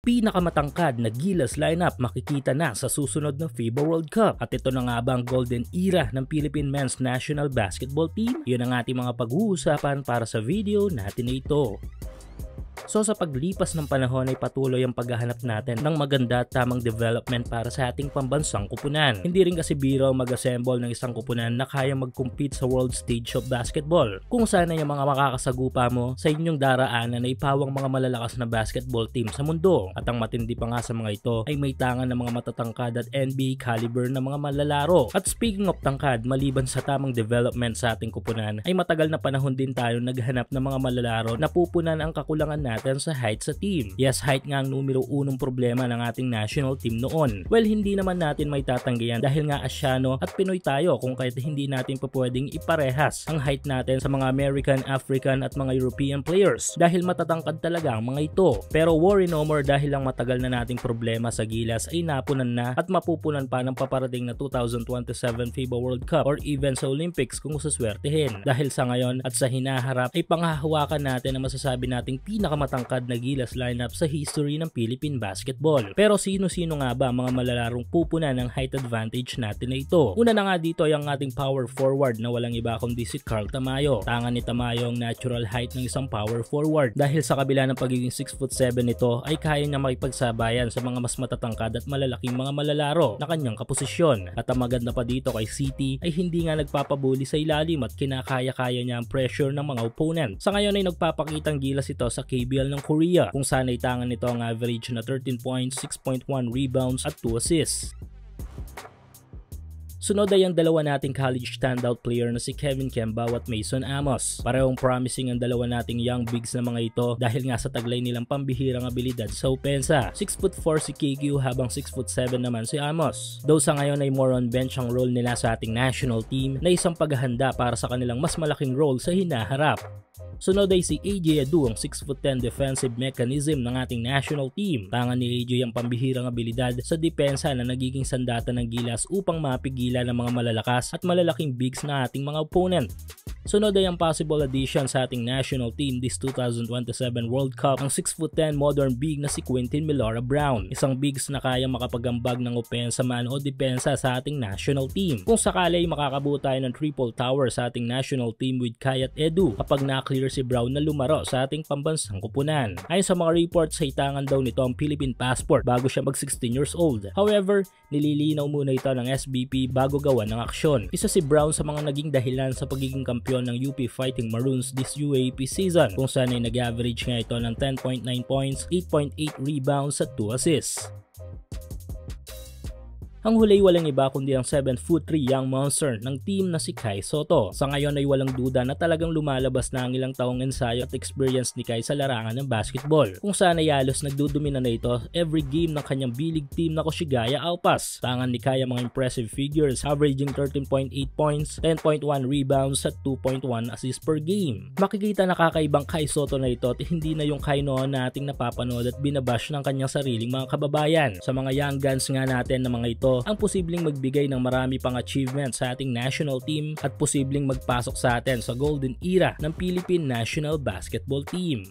pinakamatangkad na Gilas lineup makikita na sa susunod na FIBA World Cup. At ito na nga ba ang golden era ng Philippine Men's National Basketball Team? Yun ang ating mga pag-uusapan para sa video natin na ito. So sa paglipas ng panahon ay patuloy ang paghahanap natin ng maganda at tamang development para sa ating pambansang kupunan. Hindi rin kasi biro mag-assemble ng isang kupunan na kaya mag-compete sa world stage of basketball. Kung sana yung mga makakasagupa mo sa inyong daraanan ay pawang mga malalakas na basketball team sa mundo. At ang matindi pa nga sa mga ito ay may tangan ng mga matatangkad at NBA caliber na mga malalaro. At speaking of tangkad, maliban sa tamang development sa ating kupunan ay matagal na panahon din tayo naghanap ng mga malalaro na pupunan ang kakulangan natin sa height sa team. Yes, height nga ang numero unong problema ng ating national team noon. Well, hindi naman natin may tatanggihan dahil nga Asyano at Pinoy tayo kung kahit hindi natin pa pwedeng iparehas ang height natin sa mga American, African at mga European players dahil matatangkad talaga ang mga ito. Pero worry no more dahil ang matagal na nating problema sa Gilas ay napunan na at mapupunan pa ng paparating na 2027 FIBA World Cup or even sa Olympics kung suswertehin. Dahil sa ngayon at sa hinaharap ay panghahawakan natin na masasabi nating pinakamatangkad na Gilas lineup sa history ng Philippine basketball. Pero sino-sino nga ba mga malalarong pupunan ng height advantage natin na ito? Una na nga dito ay ang ating power forward na walang iba kundi si Carl Tamayo. Tangan ni Tamayo ang natural height ng isang power forward dahil sa kabila ng pagiging 6'7" nito ay kaya niya makipagsabayan sa mga mas matatangkad at malalaking mga malalaro na kanyang kaposisyon. At ang maganda pa dito kay City ay hindi nga nagpapabuli sa ilalim at kinakaya-kaya niya ang pressure ng mga opponent. Sa ngayon ay nagpapakitang gilas ito sa KBL ng Korea kung saan ay tangan nito ang average na 13 points, 6.1 rebounds at 2 assists. Sunod ay ang dalawa nating college standout player na si Kevin Kembao at Mason Amos. Parehong promising ang dalawa nating young bigs na mga ito dahil nga sa taglay nilang pambihirang abilidad sa opensa. 6'4" si KQ habang 6'7" naman si Amos. Though sa ngayon ay more on bench ang role nila sa ating national team na isang paghahanda para sa kanilang mas malaking role sa hinaharap. Sunod ay si AJ Adu ang 6'10" defensive mechanism ng ating national team. Tangan ni AJ ang pambihirang abilidad sa depensa na nagiging sandata ng Gilas upang mapigilan ng mga malalakas at malalaking bigs na ating mga opponent. Sunod ay ang possible addition sa ating national team this 2027 World Cup ang 6'10" modern big na si Quintin Melora Brown. Isang bigs na kaya makapagambag ng opensa man o depensa sa ating national team. Kung sakali ay makakabuo tayo ng triple tower sa ating national team with Kai at Edu kapag na-clear si Brown na lumaro sa ating pambansang kupunan. Ayon sa mga reports ay tangan daw nito ang Philippine passport bago siya mag 16 years old. However, nililinaw muna ito ng SBP bago gawa ng aksyon. Isa si Brown sa mga naging dahilan sa pagiging kampiyon ng UP Fighting Maroons this UAAP season kung saan ay nag-average nga ito ng 10.9 points, 8.8 rebounds at 2 assists. Ang huli walang iba kundi ang 7'3" young monster ng team na si Kai Sotto. Sa ngayon ay walang duda na talagang lumalabas na ang ilang taong ensayo at experience ni Kai sa larangan ng basketball. Kung saan ay halos nagdudumina na ito every game ng kanyang bilig team na Koshigaya Alpas. Tangan ni Kai ang mga impressive figures averaging 13.8 points, 10.1 rebounds at 2.1 assists per game. Makikita na kakaibang Kai Sotto na ito at hindi na yung Kai noon na ating napapanood at binabash ng kanyang sariling mga kababayan. Sa mga young guns nga natin na mga ito ang posibleng magbigay ng marami pang achievements sa ating national team at posibleng magpasok sa atin sa golden era ng Philippine National Basketball Team.